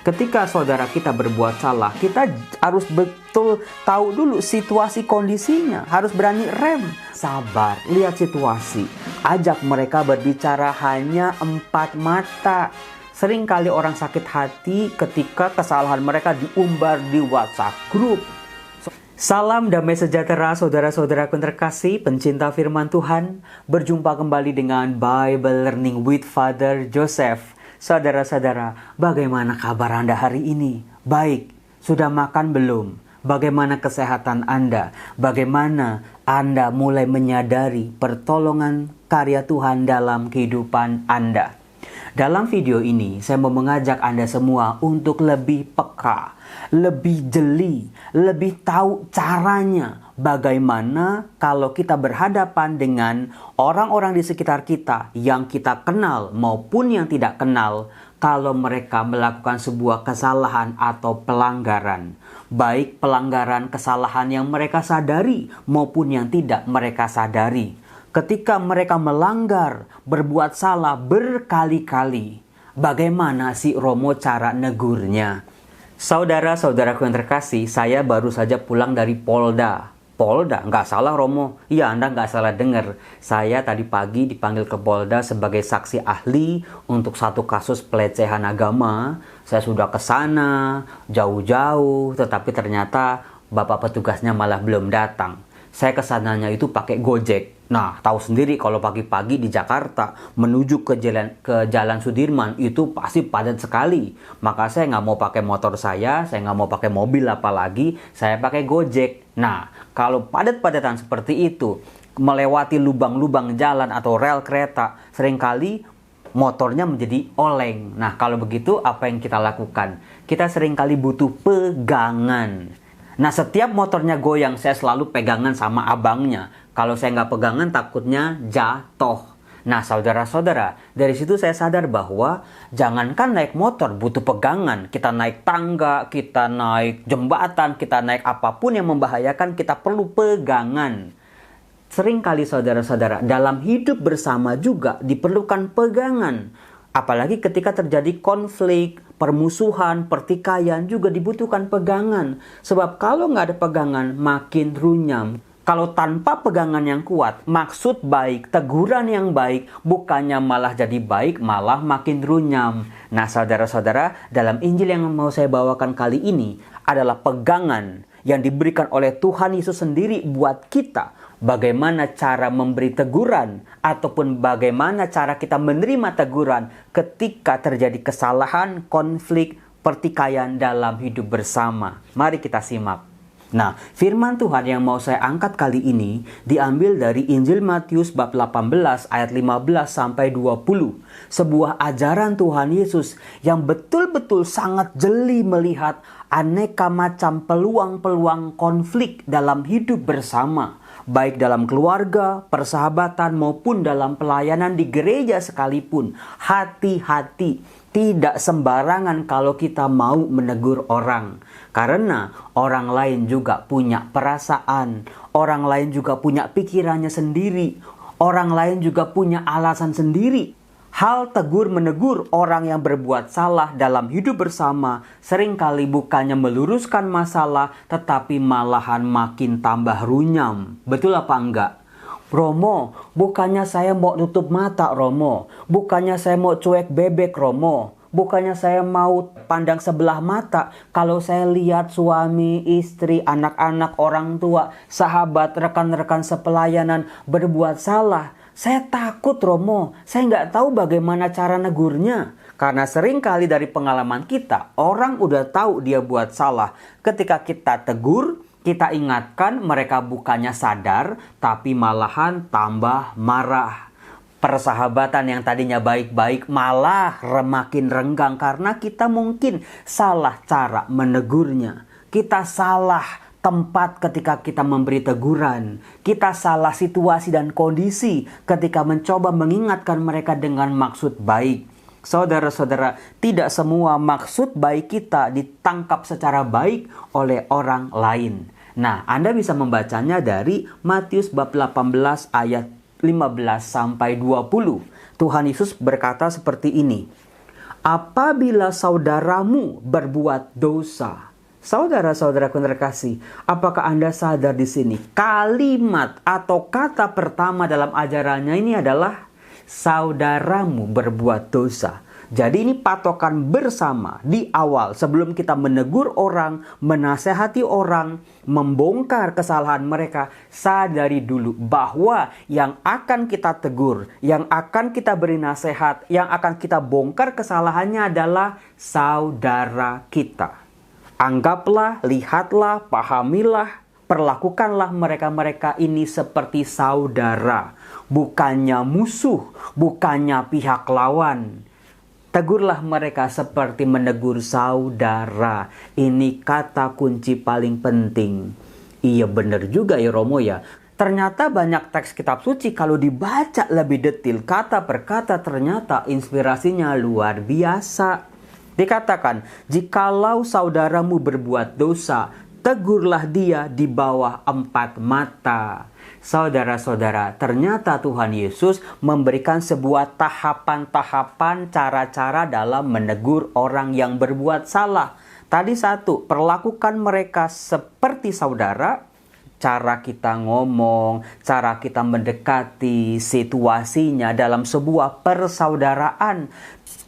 Ketika saudara kita berbuat salah, kita harus betul tahu dulu situasi kondisinya. Harus berani rem. Sabar, lihat situasi. Ajak mereka berbicara hanya 4 mata. Seringkali orang sakit hati ketika kesalahan mereka diumbar di WhatsApp group. Salam damai sejahtera saudara-saudaraku terkasih, pencinta firman Tuhan. Berjumpa kembali dengan Bible Learning with Father Joseph. Saudara-saudara, bagaimana kabar Anda hari ini? Baik, sudah makan belum? Bagaimana kesehatan Anda? Bagaimana Anda mulai menyadari pertolongan karya Tuhan dalam kehidupan Anda? Dalam video ini, saya mau mengajak Anda semua untuk lebih peka, lebih jeli, lebih tahu caranya. Bagaimana kalau kita berhadapan dengan orang-orang di sekitar kita yang kita kenal maupun yang tidak kenal, kalau mereka melakukan sebuah kesalahan atau pelanggaran. Baik pelanggaran kesalahan yang mereka sadari maupun yang tidak mereka sadari. Ketika mereka melanggar, berbuat salah berkali-kali, bagaimana si Romo cara negurnya? Saudara-saudaraku yang terkasih, saya baru saja pulang dari Polda. Polda, nggak salah Romo. Iya, Anda nggak salah dengar. Saya tadi pagi dipanggil ke Polda sebagai saksi ahli untuk satu kasus pelecehan agama. Saya sudah ke sana, jauh-jauh, tetapi ternyata bapak petugasnya malah belum datang. Saya kesananya itu pakai Gojek. Nah, tahu sendiri kalau pagi-pagi di Jakarta menuju ke jalan Sudirman itu pasti padat sekali. Maka saya nggak mau pakai motor saya nggak mau pakai mobil apalagi, saya pakai Gojek. Nah, kalau padat-padatan seperti itu, melewati lubang-lubang jalan atau rel kereta, seringkali motornya menjadi oleng. Nah, kalau begitu apa yang kita lakukan? Kita seringkali butuh pegangan. Nah, setiap motornya goyang, saya selalu pegangan sama abangnya. Kalau saya nggak pegangan, takutnya jatuh. Nah, saudara-saudara, dari situ saya sadar bahwa jangankan naik motor butuh pegangan. Kita naik tangga, kita naik jembatan, kita naik apapun yang membahayakan, kita perlu pegangan. Seringkali saudara-saudara, dalam hidup bersama juga diperlukan pegangan. Apalagi ketika terjadi konflik, permusuhan, pertikaian juga dibutuhkan pegangan. Sebab kalau nggak ada pegangan, makin runyam. Kalau tanpa pegangan yang kuat, maksud baik, teguran yang baik, bukannya malah jadi baik, malah makin runyam. Nah, saudara-saudara, dalam Injil yang mau saya bawakan kali ini adalah pegangan yang diberikan oleh Tuhan Yesus sendiri buat kita. Bagaimana cara memberi teguran ataupun bagaimana cara kita menerima teguran ketika terjadi kesalahan, konflik, pertikaian dalam hidup bersama. Mari kita simak. Nah, firman Tuhan yang mau saya angkat kali ini diambil dari Injil Matius bab 18 ayat 15 sampai 20. Sebuah ajaran Tuhan Yesus yang betul-betul sangat jeli melihat aneka macam peluang-peluang konflik dalam hidup bersama. Baik dalam keluarga, persahabatan maupun dalam pelayanan di gereja sekalipun. Hati-hati, tidak sembarangan kalau kita mau menegur orang. Karena orang lain juga punya perasaan, orang lain juga punya pikirannya sendiri, orang lain juga punya alasan sendiri. Hal tegur-menegur orang yang berbuat salah dalam hidup bersama seringkali bukannya meluruskan masalah, tetapi malahan makin tambah runyam. Betul apa enggak? Romo, bukannya saya mau tutup mata, Romo. Bukannya saya mau cuek bebek, Romo. Bukannya saya mau pandang sebelah mata kalau saya lihat suami, istri, anak-anak, orang tua, sahabat, rekan-rekan sepelayanan berbuat salah. Saya takut, Romo. Saya nggak tahu bagaimana cara negurnya. Karena seringkali dari pengalaman kita, orang udah tahu dia buat salah. Ketika kita tegur, kita ingatkan, mereka bukannya sadar, tapi malahan tambah marah. Persahabatan yang tadinya baik-baik malah makin renggang karena kita mungkin salah cara menegurnya. Kita salah tempat ketika kita memberi teguran. Kita salah situasi dan kondisi ketika mencoba mengingatkan mereka dengan maksud baik. Saudara-saudara, tidak semua maksud baik kita ditangkap secara baik oleh orang lain. Nah, Anda bisa membacanya dari Matius bab 18 ayat 15 sampai 20. Tuhan Yesus berkata seperti ini. apabila saudaramu berbuat dosa. Saudara-saudaraku terkasih, apakah Anda sadar di sini kalimat atau kata pertama dalam ajarannya ini adalah saudaramu berbuat dosa. Jadi ini patokan bersama di awal sebelum kita menegur orang, menasehati orang, membongkar kesalahan mereka, sadari dulu bahwa yang akan kita tegur, yang akan kita beri nasihat, yang akan kita bongkar kesalahannya adalah saudara kita. Anggaplah, lihatlah, pahamilah, perlakukanlah mereka-mereka ini seperti saudara, bukannya musuh, bukannya pihak lawan. Tegurlah mereka seperti menegur saudara. Ini kata kunci paling penting. Iya benar juga ya Romo ya. Ternyata banyak teks kitab suci kalau dibaca lebih detail kata per kata ternyata inspirasinya luar biasa. Dikatakan, jikalau saudaramu berbuat dosa, tegurlah dia di bawah 4 mata. Saudara-saudara, ternyata Tuhan Yesus memberikan sebuah tahapan-tahapan cara-cara dalam menegur orang yang berbuat salah. Tadi 1, perlakukan mereka seperti saudara. Cara kita ngomong, cara kita mendekati situasinya dalam sebuah persaudaraan.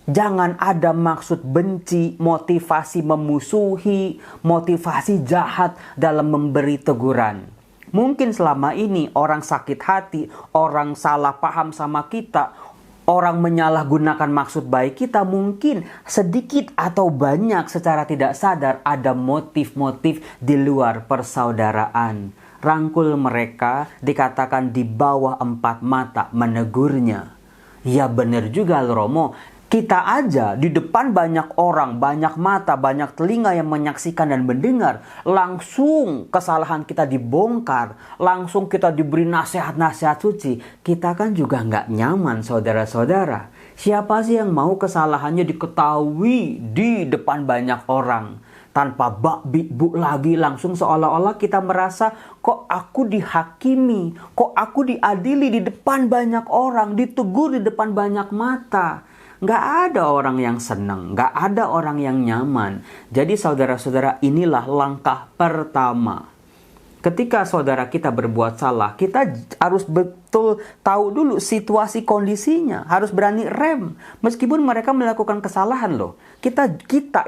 Jangan ada maksud benci, motivasi memusuhi, motivasi jahat dalam memberi teguran. Mungkin selama ini orang sakit hati, orang salah paham sama kita, orang menyalahgunakan maksud baik kita, mungkin sedikit atau banyak secara tidak sadar ada motif-motif di luar persaudaraan. Rangkul mereka, dikatakan di bawah 4 mata menegurnya. Ya benar juga Romo. Kita aja di depan banyak orang, banyak mata, banyak telinga yang menyaksikan dan mendengar. Langsung kesalahan kita dibongkar. Langsung kita diberi nasihat-nasihat suci. Kita kan juga nggak nyaman saudara-saudara. Siapa sih yang mau kesalahannya diketahui di depan banyak orang? Tanpa bak bu lagi langsung seolah-olah kita merasa kok aku dihakimi. Kok aku diadili di depan banyak orang. Ditegur di depan banyak mata. Nggak ada orang yang senang, nggak ada orang yang nyaman. Jadi saudara-saudara, inilah langkah pertama. Ketika saudara kita berbuat salah, kita harus betul tahu dulu situasi kondisinya. Harus berani rem. Meskipun mereka melakukan kesalahan loh. Kita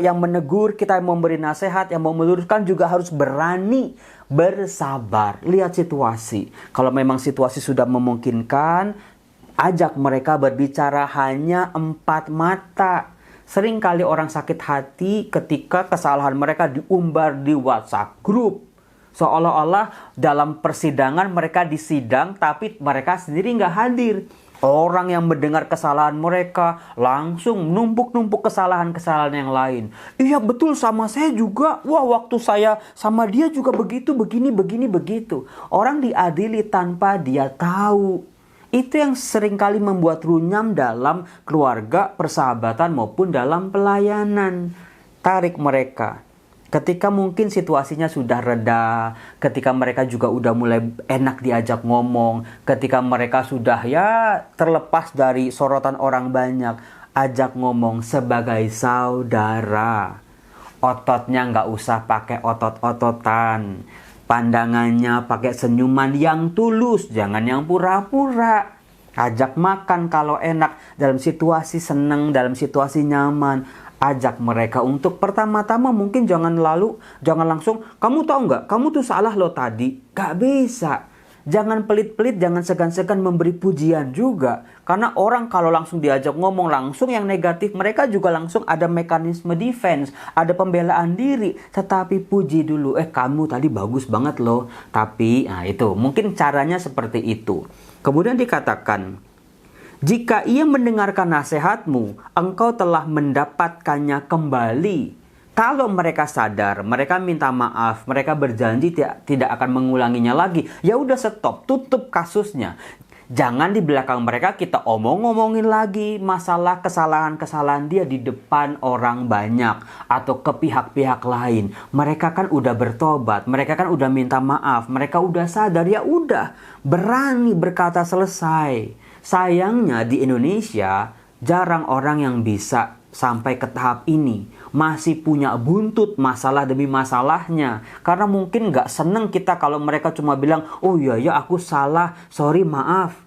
yang menegur, kita yang memberi nasihat, yang mau meluruskan juga harus berani bersabar. Lihat situasi. Kalau memang situasi sudah memungkinkan, ajak mereka berbicara hanya 4 mata. Seringkali orang sakit hati ketika kesalahan mereka diumbar di WhatsApp group. Seolah-olah dalam persidangan mereka disidang tapi mereka sendiri nggak hadir. Orang yang mendengar kesalahan mereka langsung numpuk-numpuk kesalahan-kesalahan yang lain. Iya betul sama saya juga. Wah waktu saya sama dia juga begitu, begini, begitu. Orang diadili tanpa dia tahu. Itu yang seringkali membuat runyam dalam keluarga, persahabatan maupun dalam pelayanan. Tarik mereka. Ketika mungkin situasinya sudah reda, ketika mereka juga udah mulai enak diajak ngomong, ketika mereka sudah terlepas dari sorotan orang banyak, ajak ngomong sebagai saudara. Ototnya nggak usah pakai otot-ototan. Pandangannya pakai senyuman yang tulus, jangan yang pura-pura. Ajak makan kalau enak, dalam situasi senang, dalam situasi nyaman. Ajak mereka untuk pertama-tama mungkin jangan langsung, kamu tahu nggak, kamu tuh salah loh tadi. Gak bisa. Jangan pelit-pelit, jangan segan-segan memberi pujian juga. Karena orang kalau langsung diajak ngomong langsung yang negatif, mereka juga langsung ada mekanisme defense, ada pembelaan diri. Tetapi puji dulu, kamu tadi bagus banget loh. Tapi, itu mungkin caranya seperti itu. Kemudian dikatakan, jika ia mendengarkan nasihatmu, engkau telah mendapatkannya kembali. Kalau mereka sadar, mereka minta maaf, mereka berjanji tidak akan mengulanginya lagi, ya udah stop, tutup kasusnya. Jangan di belakang mereka kita omong-omongin lagi masalah kesalahan-kesalahan dia di depan orang banyak atau ke pihak-pihak lain. Mereka kan udah bertobat, mereka kan udah minta maaf, mereka udah sadar, ya udah berani berkata selesai. Sayangnya di Indonesia Jarang orang yang bisa sampai ke tahap ini, masih punya buntut masalah demi masalahnya. Karena mungkin gak seneng kita kalau mereka cuma bilang, oh iya ya aku salah, sorry maaf.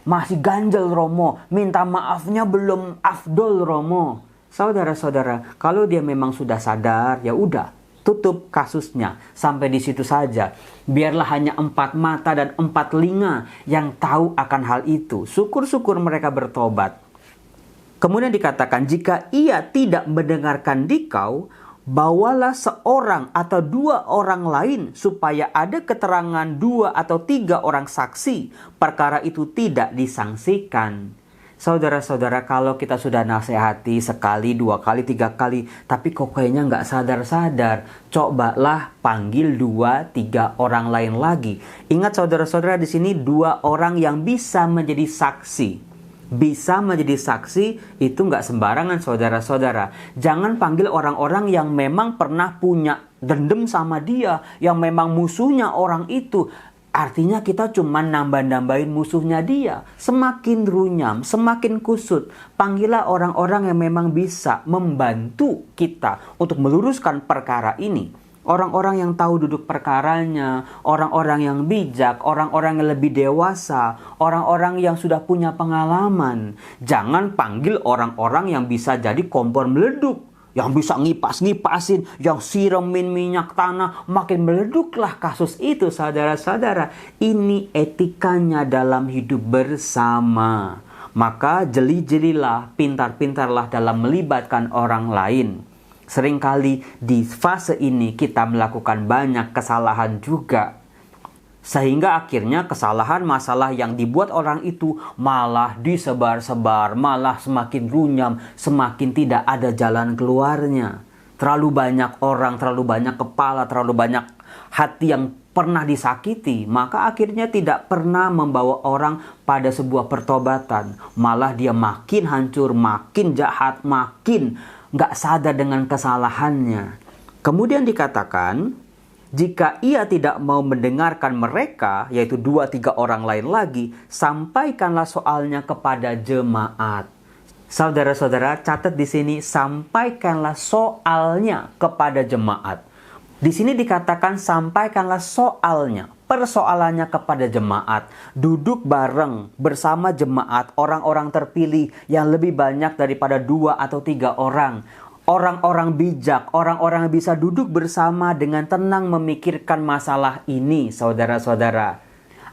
Masih ganjel Romo, minta maafnya belum afdol Romo. Saudara-saudara, kalau dia memang sudah sadar, ya udah, tutup kasusnya sampai di situ saja. Biarlah hanya 4 mata dan 4 telinga yang tahu akan hal itu. Syukur-syukur mereka bertobat. Kemudian dikatakan, jika ia tidak mendengarkan dikau, bawalah seorang atau 2 orang lain, supaya ada keterangan 2 atau 3 orang saksi, perkara itu tidak disangsikan. Saudara-saudara, kalau kita sudah nasihati sekali, 2 kali, 3 kali, tapi kok kayaknya nggak sadar-sadar, cobalah panggil 2-3 orang lain lagi. Ingat saudara-saudara, di sini 2 orang yang bisa menjadi saksi. Bisa menjadi saksi itu nggak sembarangan saudara-saudara. Jangan panggil orang-orang yang memang pernah punya dendam sama dia, yang memang musuhnya orang itu. Artinya kita cuma nambah-nambahin musuhnya dia. Semakin runyam, semakin kusut. Panggillah orang-orang yang memang bisa membantu kita untuk meluruskan perkara ini. Orang-orang yang tahu duduk perkaranya, orang-orang yang bijak, orang-orang yang lebih dewasa, orang-orang yang sudah punya pengalaman. Jangan panggil orang-orang yang bisa jadi kompor meleduk, yang bisa ngipas-ngipasin, yang siramin minyak tanah, makin meleduklah kasus itu saudara-saudara. Ini etikanya dalam hidup bersama. Maka jeli-jelilah, pintar-pintarlah dalam melibatkan orang lain. Seringkali di fase ini kita melakukan banyak kesalahan juga. Sehingga akhirnya kesalahan masalah yang dibuat orang itu malah disebar-sebar, malah semakin runyam, semakin tidak ada jalan keluarnya. Terlalu banyak orang, terlalu banyak kepala, terlalu banyak hati yang pernah disakiti, maka akhirnya tidak pernah membawa orang pada sebuah pertobatan. Malah dia makin hancur, makin jahat, makin nggak sadar dengan kesalahannya. Kemudian dikatakan, jika ia tidak mau mendengarkan mereka, yaitu 2-3 orang lain lagi, sampaikanlah soalnya kepada jemaat. Saudara-saudara, catat di sini, sampaikanlah soalnya kepada jemaat. Di sini dikatakan sampaikanlah soalnya, persoalannya kepada jemaat. Duduk bareng bersama jemaat, orang-orang terpilih yang lebih banyak daripada 2 atau 3 orang. Orang-orang bijak, orang-orang yang bisa duduk bersama dengan tenang memikirkan masalah ini, saudara-saudara.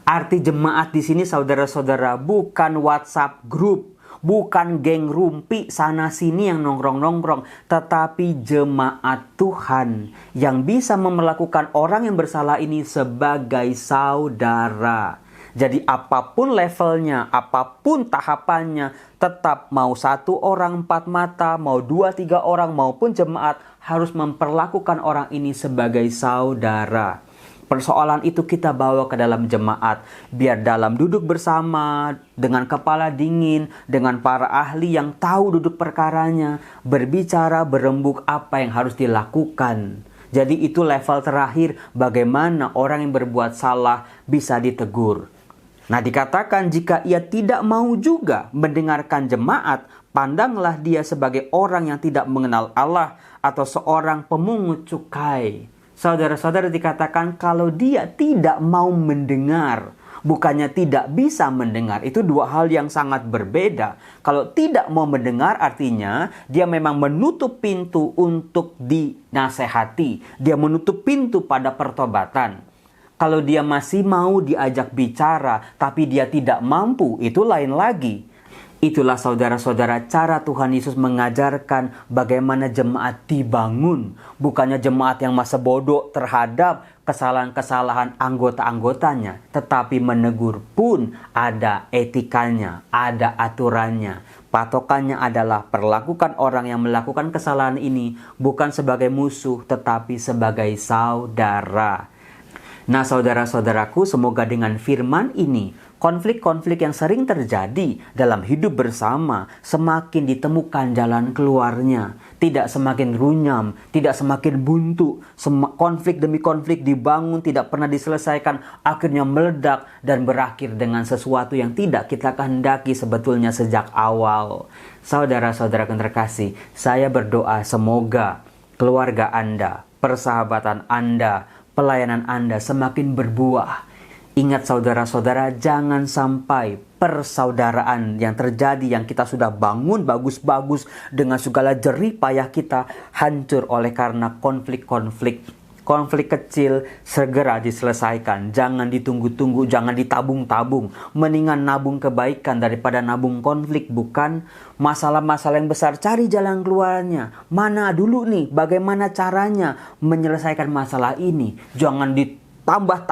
Arti jemaat di sini, saudara-saudara, bukan WhatsApp group, bukan geng rumpi sana-sini yang nongkrong-nongkrong, tetapi jemaat Tuhan yang bisa memperlakukan orang yang bersalah ini sebagai saudara. Jadi apapun levelnya, apapun tahapannya, tetap mau 1 orang 4 mata, mau 2-3 orang maupun jemaat harus memperlakukan orang ini sebagai saudara. Persoalan itu kita bawa ke dalam jemaat, biar dalam duduk bersama dengan kepala dingin, dengan para ahli yang tahu duduk perkaranya, berbicara berembuk apa yang harus dilakukan. Jadi itu level terakhir bagaimana orang yang berbuat salah bisa ditegur. Nah, dikatakan jika ia tidak mau juga mendengarkan jemaat, pandanglah dia sebagai orang yang tidak mengenal Allah atau seorang pemungut cukai. Saudara-saudara, dikatakan kalau dia tidak mau mendengar, bukannya tidak bisa mendengar. Itu 2 hal yang sangat berbeda. Kalau tidak mau mendengar artinya dia memang menutup pintu untuk dinasehati. Dia menutup pintu pada pertobatan. Kalau dia masih mau diajak bicara, tapi dia tidak mampu, itu lain lagi. Itulah saudara-saudara cara Tuhan Yesus mengajarkan bagaimana jemaat dibangun. Bukannya jemaat yang masa bodoh terhadap kesalahan-kesalahan anggota-anggotanya. Tetapi menegur pun ada etikanya, ada aturannya. Patokannya adalah perlakukan orang yang melakukan kesalahan ini bukan sebagai musuh, tetapi sebagai saudara. Nah, saudara-saudaraku, semoga dengan firman ini konflik-konflik yang sering terjadi dalam hidup bersama semakin ditemukan jalan keluarnya. Tidak semakin runyam, tidak semakin buntu. Konflik demi konflik dibangun, tidak pernah diselesaikan, akhirnya meledak dan berakhir dengan sesuatu yang tidak kita kehendaki sebetulnya sejak awal. Saudara-saudara yang terkasih, saya berdoa semoga keluarga Anda, persahabatan Anda, pelayanan Anda semakin berbuah. Ingat saudara-saudara, jangan sampai persaudaraan yang terjadi yang kita sudah bangun bagus-bagus dengan segala jerih payah kita hancur oleh karena konflik-konflik. Konflik kecil segera diselesaikan. Jangan ditunggu-tunggu, jangan ditabung-tabung. Mendingan nabung kebaikan daripada nabung konflik, bukan? Masalah-masalah yang besar, cari jalan keluarnya. Mana dulu nih, bagaimana caranya menyelesaikan masalah ini? Jangan ditambah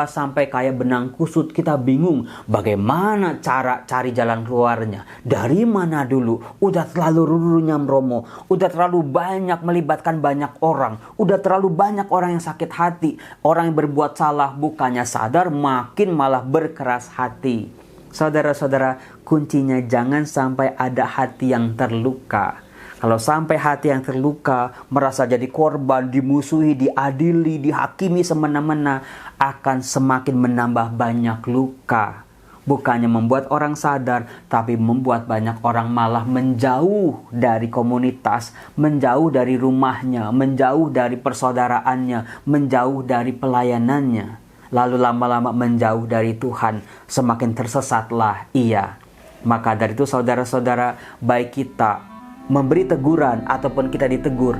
sampai kayak benang kusut. Kita bingung bagaimana cara cari jalan keluarnya. Dari mana dulu? Udah terlalu runyam romo. Udah terlalu banyak melibatkan banyak orang. Udah terlalu banyak orang yang sakit hati. Orang yang berbuat salah bukannya sadar, makin malah berkeras hati. Saudara-saudara, kuncinya jangan sampai ada hati yang terluka. Kalau sampai hati yang terluka, merasa jadi korban, dimusuhi, diadili, dihakimi semena-mena, akan semakin menambah banyak luka. Bukannya membuat orang sadar, tapi membuat banyak orang malah menjauh dari komunitas, menjauh dari rumahnya, menjauh dari persaudaraannya, menjauh dari pelayanannya. Lalu lama-lama menjauh dari Tuhan, semakin tersesatlah ia. Maka dari itu saudara-saudara, baik kita memberi teguran ataupun kita ditegur,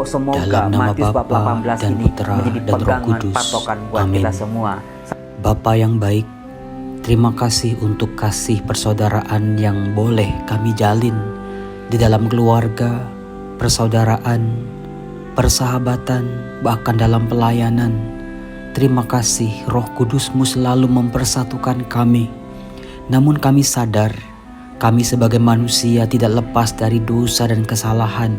semoga Matius bab 18 ini menjadi pegangan patokan buat kita semua. Bapa yang baik, terima kasih untuk kasih persaudaraan yang boleh kami jalin di dalam keluarga, persaudaraan, persahabatan, bahkan dalam pelayanan. Terima kasih Roh Kudus-Mu selalu mempersatukan kami. Namun kami sadar, kami sebagai manusia tidak lepas dari dosa dan kesalahan.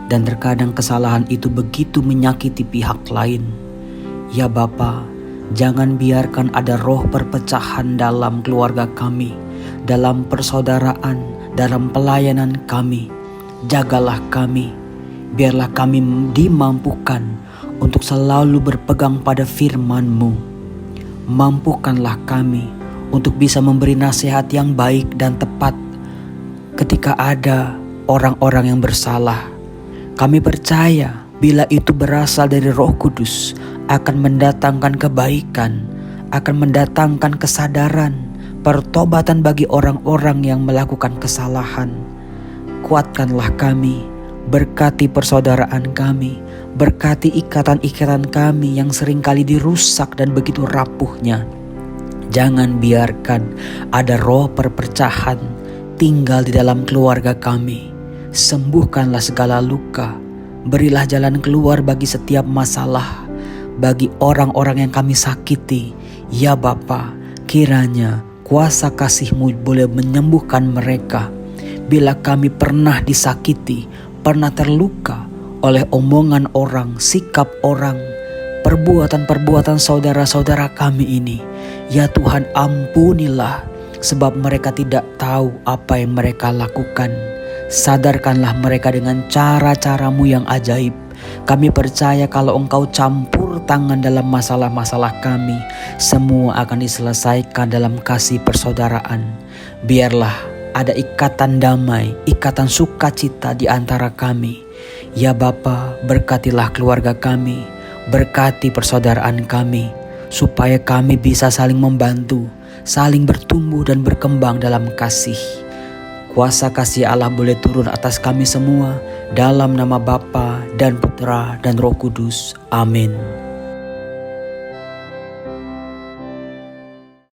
Dan terkadang kesalahan itu begitu menyakiti pihak lain. Ya Bapa, jangan biarkan ada roh perpecahan dalam keluarga kami, dalam persaudaraan, dalam pelayanan kami. Jagalah kami, biarlah kami dimampukan untuk selalu berpegang pada firman-Mu. Mampukanlah kami untuk bisa memberi nasihat yang baik dan tepat ketika ada orang-orang yang bersalah. Kami percaya bila itu berasal dari Roh Kudus akan mendatangkan kebaikan, akan mendatangkan kesadaran, pertobatan bagi orang-orang yang melakukan kesalahan. Kuatkanlah kami, berkati persaudaraan kami, berkati ikatan-ikatan kami yang seringkali dirusak dan begitu rapuhnya. Jangan biarkan ada roh perpecahan tinggal di dalam keluarga kami. Sembuhkanlah segala luka. Berilah jalan keluar bagi setiap masalah, bagi orang-orang yang kami sakiti. Ya Bapa, kiranya kuasa kasih-Mu boleh menyembuhkan mereka. Bila kami pernah disakiti, pernah terluka oleh omongan orang, sikap orang, perbuatan-perbuatan saudara-saudara kami ini, ya Tuhan, ampunilah, sebab mereka tidak tahu apa yang mereka lakukan. Sadarkanlah mereka dengan cara-cara-Mu yang ajaib. Kami percaya kalau Engkau campur tangan dalam masalah-masalah kami, semua akan diselesaikan dalam kasih persaudaraan. Biarlah ada ikatan damai, ikatan sukacita di antara kami. Ya Bapa, berkatilah keluarga kami, berkati persaudaraan kami, supaya kami bisa saling membantu, saling bertumbuh dan berkembang dalam kasih. Kuasa kasih Allah boleh turun atas kami semua, dalam nama Bapa dan Putra dan Roh Kudus. Amin.